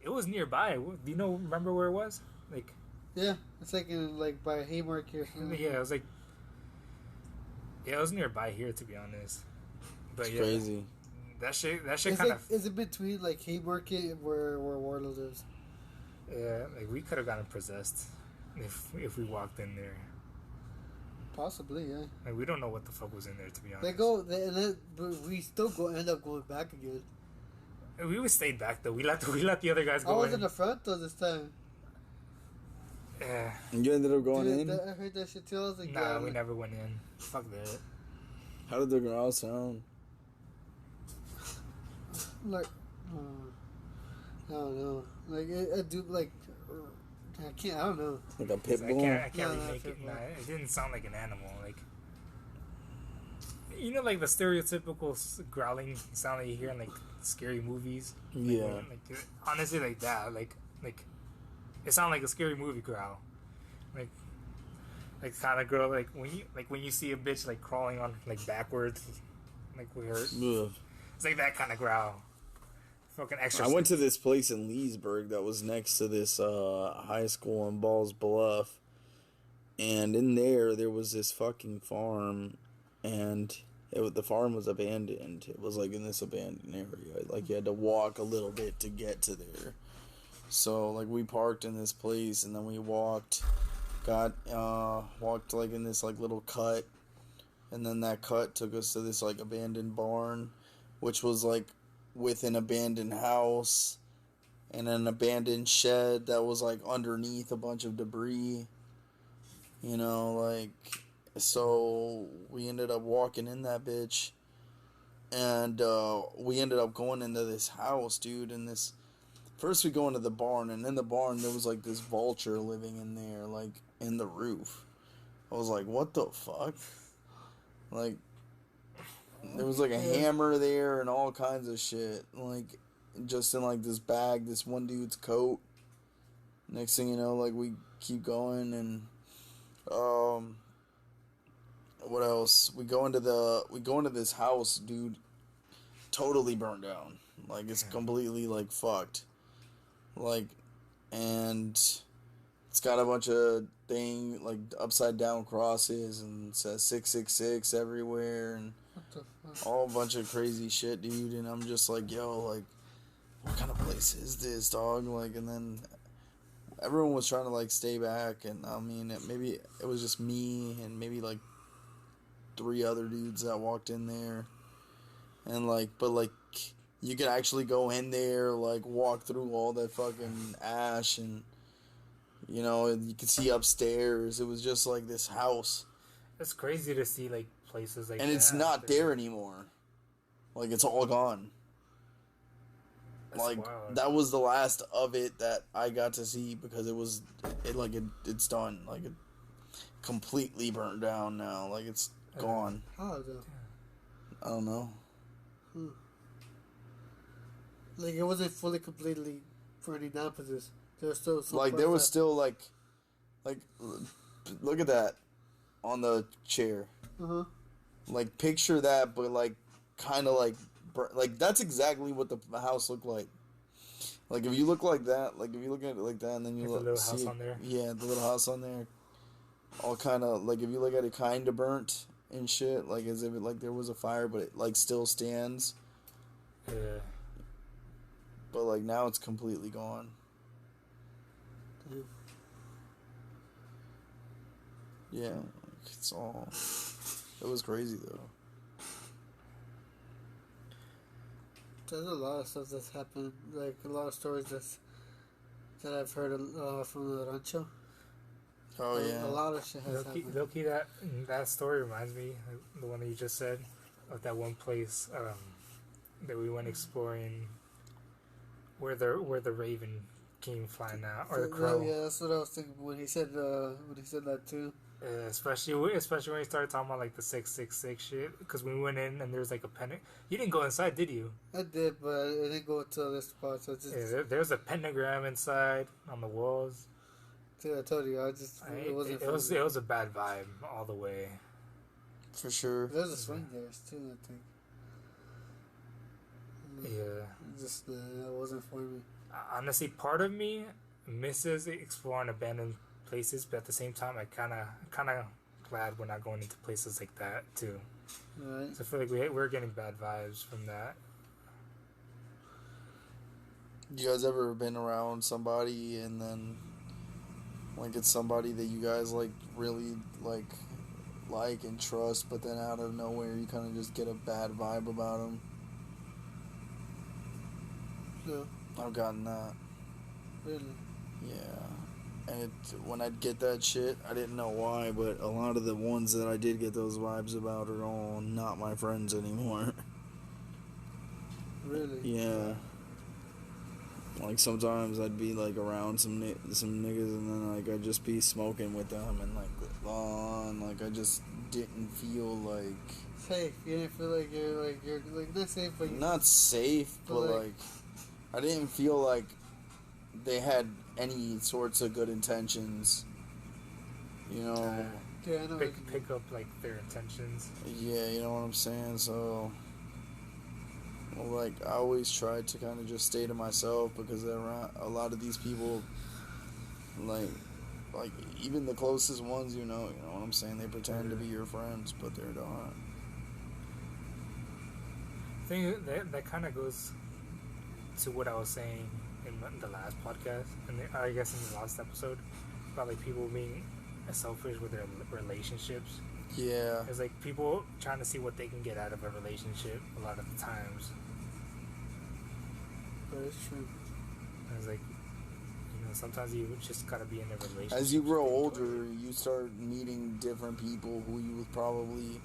It was nearby. Do you remember where it was? Like, yeah, it's like by Haymarket or something. Yeah, it was like, yeah, it was nearby here, to be honest. But it's crazy. That shit kind of. Is it between like Haymarket where Warlow lives? Yeah, like we could have gotten possessed if we walked in there. Possibly, yeah. Like we don't know what the fuck was in there, to be honest. But we still end up going back again. We stayed back though. We let the other guys I go was in. in the front though this time. Yeah. You ended up going Dude, in? I heard that shit too. I was like, Nah, yeah, we like, never went in. Fuck that. How did the growl sound? like, I don't know. Like, I do like, I can't. I don't know. Like a pit I bull? can't No, remake not it. Pitbull. Nah, it didn't sound like an animal. Like, you know, like the stereotypical growling sound that you hear in like scary movies. Like, Yeah. Like honestly, like that. Like it sounded like a scary movie growl. Like kind of growl. Like when you see a bitch like crawling on like backwards, like we heard. Ugh. It's like that kind of growl. Fucking extra. I went to this place in Leesburg that was next to this high school in Balls Bluff. And in there was this fucking farm. And the farm was abandoned. It was like in this abandoned area. Like you had to walk a little bit to get to there. So like we parked in this place and then we walked like in this like little cut. And then that cut took us to this like abandoned barn, which was like with an abandoned house and an abandoned shed that was like underneath a bunch of debris, you know, like, so we ended up walking in that bitch and we ended up going into this house, dude, and first we go into the barn, and in the barn there was like this vulture living in there, like in the roof. I was like, what the fuck? Like, there was like a hammer there and all kinds of shit. Like, just in like this bag, this one dude's coat. Next thing you know, like we keep going and what else? We go into this house, dude. Totally burned down. Like it's completely like fucked. Like, and it's got a bunch of like upside down crosses and it says 666 everywhere and What the fuck? all a bunch of crazy shit, dude. And I'm just like, yo, like, what kind of place is this, dog? Like, and then everyone was trying to like stay back, and I mean, maybe it was just me and maybe like 3 other dudes that walked in there, and like, but like, you could actually go in there, like, walk through all that fucking ash, and you know, you could see upstairs. It was just like this house. It's crazy to see like places like And that. it's not there anymore. Like, it's all gone. That's Like, wild. that was the last of it that I got to see because it's done. Like, it completely burnt down now. Like, it's gone. How though? I don't know. Like it wasn't fully completely burning down for this. There was still some Like, parts there was that- still, like, look at that on the chair. Uh-huh. Like, picture that, but, like, kind of, like, that's exactly what the house looked like. Like, if you look like that, like, if you look at it like that, and then you Like the look, little house see, on there? Yeah, the little house on there. All kind of, like, if you look at it kind of burnt and shit, like, as if it, like, there was a fire, but it, like, still stands. Yeah. But, like, now it's completely gone. Yeah. Yeah, like, it's all... It was crazy, though. There's a lot of stuff that's happened. Like a lot of stories that I've heard from the rancho. Oh, yeah. A lot of shit has happened. Low-key, that story reminds me, like, the one that you just said, of that one place that we went exploring, where the raven came flying out, or the crow. Yeah, that's what I was thinking when he said that too. Especially when he started talking about like the 666 shit, because we went in and there was like a pentagram. You didn't go inside, did you? I did, but I didn't go to this part. So just, There's a pentagram inside on the walls. dude, I told you, it wasn't. It was a bad vibe all the way. For sure. There's a swing there too, I think. Yeah. Just that wasn't for me. Honestly, part of me misses exploring abandoned places, but at the same time, I kind of glad we're not going into places like that too. Right. So I feel like we're getting bad vibes from that. You guys ever been around somebody and then, like, it's somebody that you guys, like, really, like and trust, but then out of nowhere you kind of just get a bad vibe about them? No. I've gotten that. Really? Yeah. And when I'd get that shit, I didn't know why, but a lot of the ones that I did get those vibes about are all not my friends anymore. Really? Yeah. Like sometimes I'd be like around some niggas and then like I'd just be smoking with them and like I just didn't feel like Safe. You didn't feel like you're not safe, but not safe, but like I didn't feel like they had any sorts of good intentions. You know. Yeah, I know. Pick up like their intentions. Yeah, you know what I'm saying. So. Well, like I always tried to kind of just stay to myself because a lot of these people, like even the closest ones, you know what I'm saying. They pretend to be your friends, but they're not. I think that kind of goes to what I was saying in the last podcast, and I guess in the last episode about like people being selfish with their relationships. Yeah, it's like people trying to see what they can get out of a relationship a lot of the times. But it's true. It's like, sometimes you just gotta be in a relationship. As you grow older, you start meeting different people who you probably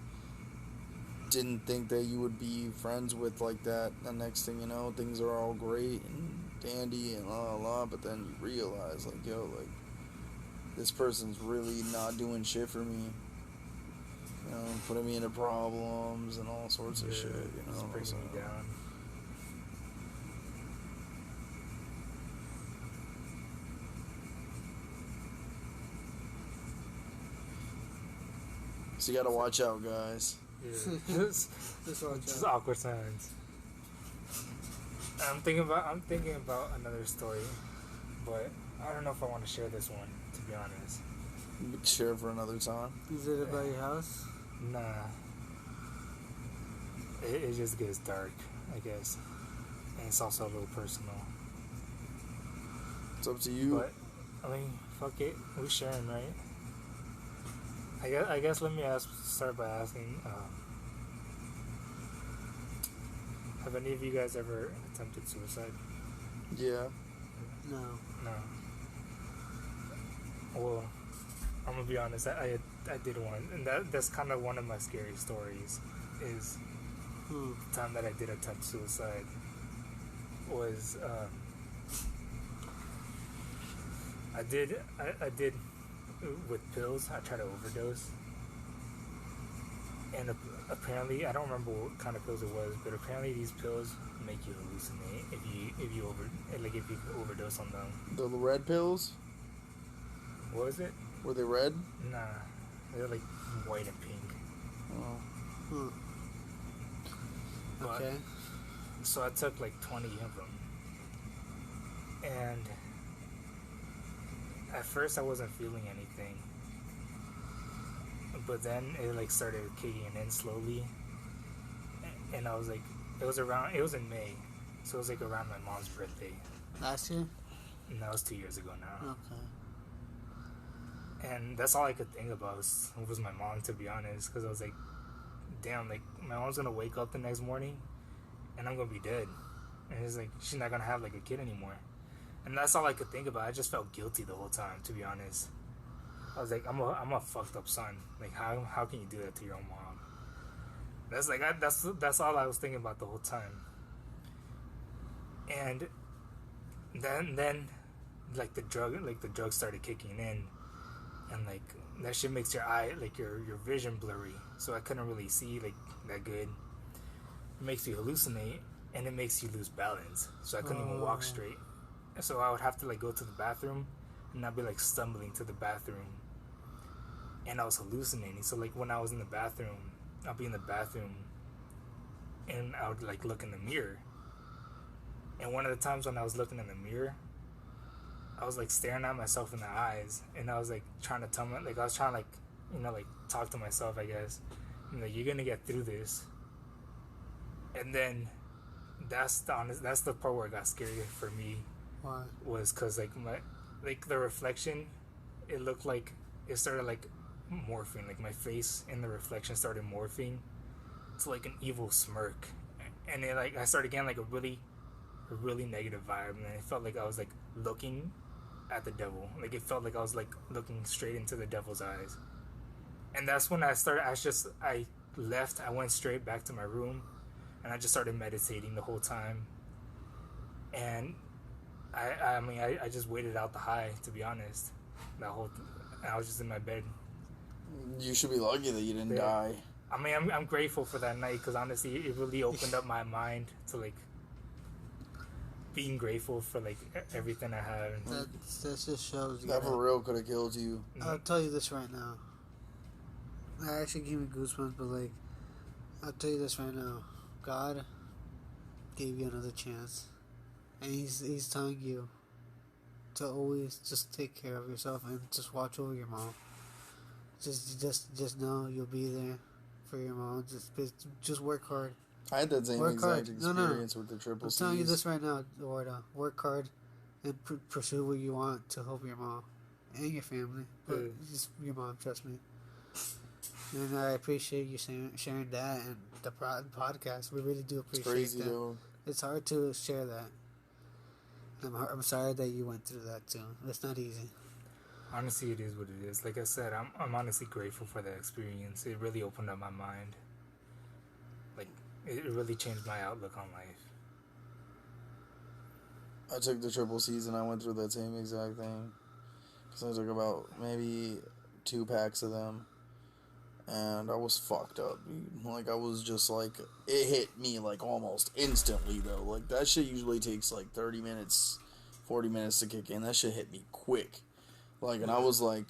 didn't think that you would be friends with like that. The next thing you know, things are all great and dandy and la la, but then you realize like, yo, like this person's really not doing shit for me. You know, putting me into problems and all sorts of shit. You know, bringing me down. So you gotta watch out, guys. Yeah. Just awkward signs. I'm thinking about another story, but I don't know if I want to share this one, to be honest. We can share it for another time. Is it about your house? Nah. It just gets dark, I guess. And it's also a little personal. It's up to you. But, I mean, fuck it. We're sharing, right? I guess let me start by asking, have any of you guys ever attempted suicide? Yeah. No. No. Well, I'm gonna be honest. I did one, and that's kind of one of my scary stories. Is the time that I did attempt suicide was I did with pills. I tried to overdose, and apparently I don't remember what kind of pills it was, but apparently these pills make you hallucinate if you overdose on them. The red pills? What was it? Were they red? Nah, they're like white and pink. Oh. But, Okay. so I took like 20 of them, and at first I wasn't feeling anything, but then it like started kicking in slowly, and I was like, it was in May, so it was like around my mom's birthday. Last year? And that was 2 years ago now. Okay. And that's all I could think about was my mom, to be honest, because I was like, damn, like my mom's gonna wake up the next morning and I'm gonna be dead, and it's like she's not gonna have like a kid anymore. And that's all I could think about. I just felt guilty the whole time, to be honest. I was like, I'm a fucked up son. Like, how can you do that to your own mom? That's like that's all I was thinking about the whole time. And then like the drug started kicking in, and like that shit makes your eye, like your vision blurry. So I couldn't really see like that good. It makes you hallucinate, and it makes you lose balance. So I couldn't even walk straight. So I would have to like go to the bathroom, and I'd be like stumbling to the bathroom, and I was hallucinating. So like when I was in the bathroom, I'd be in the bathroom, and I would like look in the mirror. And one of the times when I was looking in the mirror, I was like staring at myself in the eyes, and I was like trying to tell my, like I was trying to like talk to myself, I guess. I'm like, you're gonna get through this. And then that's the part where it got scary for me. Why? Was because like the reflection, it looked like it started like morphing, like my face in the reflection started morphing to like an evil smirk, and it like I started getting like a really a really negative vibe, and it felt like I was like looking at the devil. Like it felt like I was like looking straight into the devil's eyes. And that's when I started. I left. I went straight back to my room, and I just started meditating the whole time. And I just waited out the high, to be honest. I was just in my bed. You should be lucky that you didn't die. I mean, I'm grateful for that night because honestly, it really opened up my mind to like being grateful for like everything I have. That just shows you. That for real could have killed you. I'll tell you this right now. That actually gave me goosebumps, but like, I'll tell you this right now. God gave you another chance, and He's telling you to always just take care of yourself and just watch over your mom. Just know you'll be there for your mom. Just work hard. I had that same exact experience with the triple C's. I'm telling you this right now, Eduardo. Work hard and pursue what you want to help your mom and your family. But just your mom, trust me. And I appreciate you sharing that and the podcast. We really do appreciate that. It's crazy, though. It's hard to share that. I'm sorry that you went through that too. It's not easy. Honestly, it is what it is. Like I said, I'm honestly grateful for that experience. It really opened up my mind. Like, it really changed my outlook on life. I took the triple C's and I went through that same exact thing. Because I took about maybe 2 packs of them. And I was fucked up, dude. Like, I was just like, it hit me like almost instantly, though. Like, that shit usually takes like 30 minutes, 40 minutes to kick in. That shit hit me quick. Like, and I was like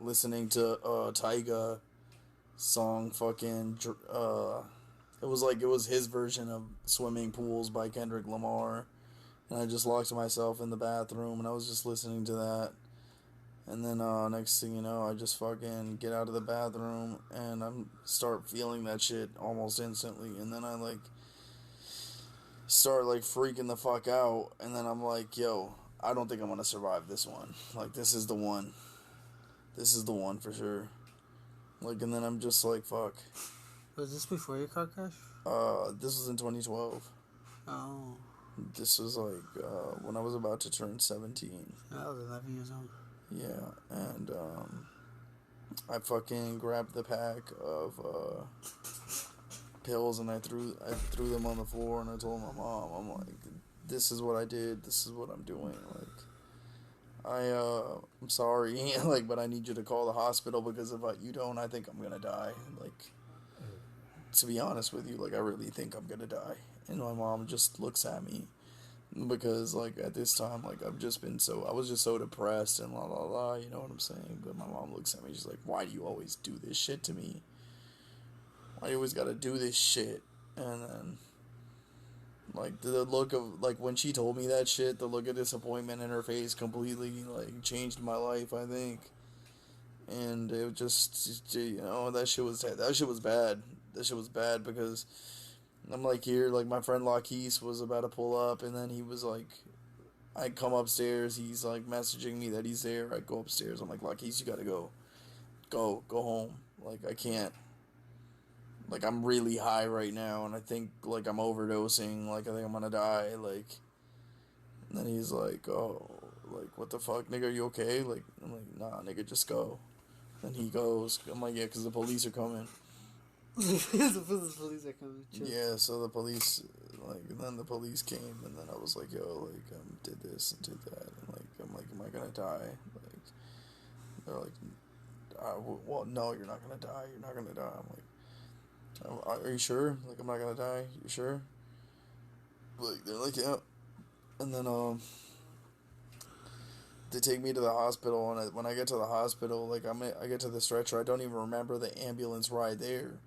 listening to Tyga song fucking, it was his version of Swimming Pools by Kendrick Lamar. And I just locked myself in the bathroom and I was just listening to that. And then next thing you know, I just fucking get out of the bathroom and I start feeling that shit almost instantly. And then I like start like freaking the fuck out. And then I'm like, yo, I don't think I'm gonna survive this one. Like, this is the one. This is the one for sure. Like, and then I'm just like, fuck. Was this before your car crash? This was in 2012. Oh. This was like when I was about to turn 17. I was 11 years old. Yeah, and I fucking grabbed the pack of pills and I threw them on the floor and I told my mom, I'm like, this is what I did, this is what I'm doing, like, I'm sorry, like, but I need you to call the hospital because if you don't, I think I'm gonna die, like, to be honest with you, like, I really think I'm gonna die, and my mom just looks at me, because, like, at this time, like, I was just so depressed and la la la, you know what I'm saying, but my mom looks at me, she's like, why do you always do this shit to me? Why do you always gotta do this shit? And then, like, the look of, like, when she told me that shit, the look of disappointment in her face completely, like, changed my life, I think. And it just, you know, that shit was bad. That shit was bad because I'm, like, here, like, my friend Laquise was about to pull up, and then he was, like, I come upstairs, he's, like, messaging me that he's there, I go upstairs, I'm like, Laquise, you gotta go. Go home. Like, I can't. Like, I'm really high right now, and I think, like, I'm overdosing, like, I think I'm gonna die, like, and then he's like, oh, like, what the fuck, nigga, are you okay? Like, I'm like, nah, nigga, just go. Then he goes, I'm like, yeah, because the police are coming. The police are coming, true. Yeah, so the police, like, and then the police came, and then I was like, yo, like, did this and did that, and, like, I'm like, am I gonna die? Like, they're like, well, no, you're not gonna die, you're not gonna die. I'm like, are you sure? Like, I'm not gonna die? You sure? Like, they're like, yeah. And then, they take me to the hospital, and when I get to the hospital, like, I get to the stretcher, I don't even remember the ambulance ride there.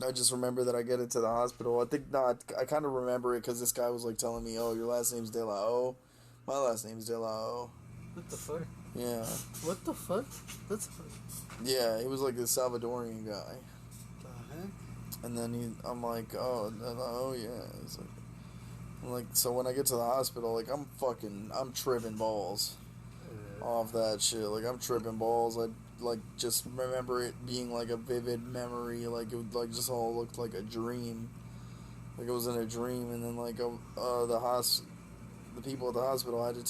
I just remember that I get into the hospital. I kind of remember it because this guy was, like, telling me, oh, your last name's De La O. My last name's De La O. What the fuck? Yeah. What the fuck? That's... Yeah, he was, like, this Salvadorian guy. The heck? And then I'm like, oh, yeah. It's like, I'm like, so when I get to the hospital, like, I'm tripping balls off that shit. Like, I'm tripping balls. I, like, just remember it being, like, a vivid memory. Like, it would, like, just all looked like a dream. Like, it was in a dream, and then, like, the people at the hospital had to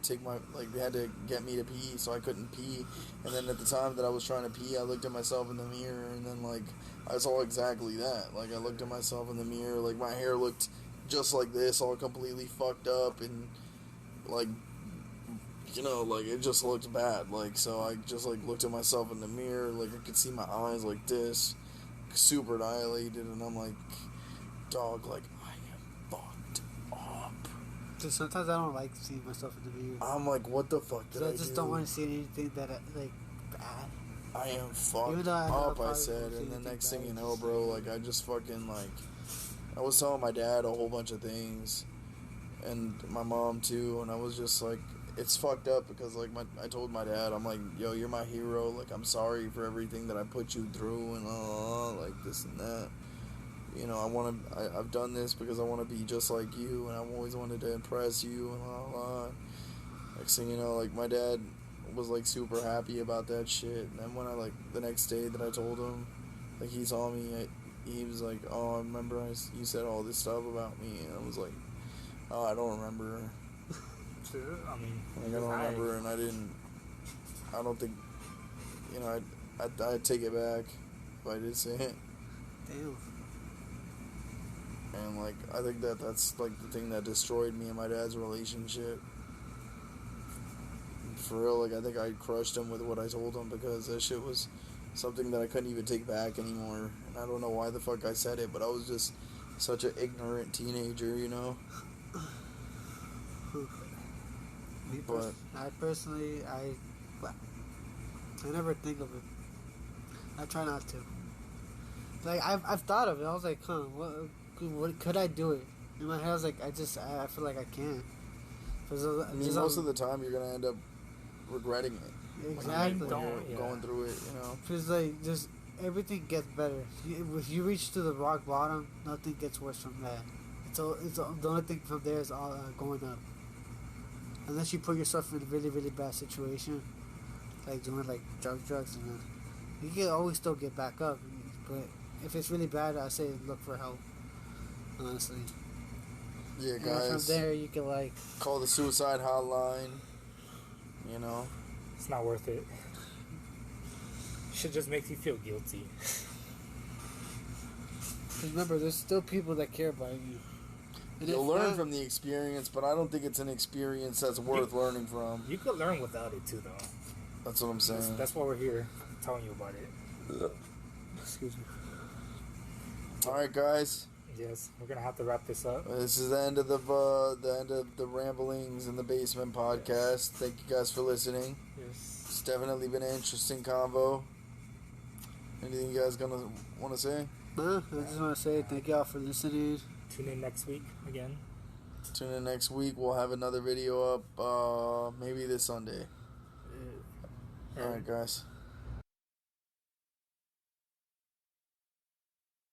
take my, like, they had to get me to pee, so I couldn't pee. And then at the time that I was trying to pee, I looked at myself in the mirror, and then, like, I saw exactly that. Like, I looked at myself in the mirror, like, my hair looked just like this, all completely fucked up, and, like, you know, like, it just looked bad. Like, so I just, like, looked at myself in the mirror, like, I could see my eyes like this, super dilated, and I'm like, dog, like, I am fucked up. Just sometimes I don't like seeing myself in the mirror. I'm like, what the fuck did I do? I just don't want to see anything that, like, bad. I am fucked up, I said, and the next thing you know, bro, like, I just fucking, like, I was telling my dad a whole bunch of things, and my mom, too, and I was just, like, it's fucked up, because, like, I told my dad, I'm like, yo, you're my hero, like, I'm sorry for everything that I put you through, and, like, this and that. You know, I've done this because I want to be just like you, and I've always wanted to impress you, and blah. Next thing you know, like, my dad was, like, super happy about that shit, and then when I, like, the next day that I told him, like, he saw me, he was like, oh, I remember you said all this stuff about me, and I was like, oh, I don't remember. I mean, like, I don't remember, and I don't think, you know, I'd take it back if I did say it. Damn. And, like, I think that's, like, the thing that destroyed me and my dad's relationship. For real, like, I think I crushed him with what I told him, because that shit was something that I couldn't even take back anymore. And I don't know why the fuck I said it, but I was just such an ignorant teenager, you know? I personally, I never think of it. I try not to. Like, I've thought of it. I was like, what could I do it? In my head, I was like, I feel like I can't. I mean, most of the time, you're gonna end up regretting it. Exactly. Going through it, you know. Because, like, just everything gets better. If you reach to the rock bottom, nothing gets worse from that. The only thing from there is all going up. Unless you put yourself in a really, really bad situation, like doing like drugs, and you can always still get back up. But if it's really bad, I say look for help. Honestly. Yeah, and guys. from there, you can like call the suicide hotline. You know, it's not worth it. Shit just makes you feel guilty. Remember, there's still people that care about you. And you'll learn from the experience, but I don't think it's an experience that's worth learning from. You could learn without it too, though. That's what I'm saying. That's why we're here, telling you about it. Excuse me. All right, guys. Yes, we're gonna have to wrap this up. This is the end of the Ramblings in the Basement podcast. Yes. Thank you guys for listening. Yes, it's definitely been an interesting convo. Anything you guys gonna want to say? I just want to say thank y'all for listening. Tune in next week again. Tune in next week. We'll have another video up maybe this Sunday. All right, guys.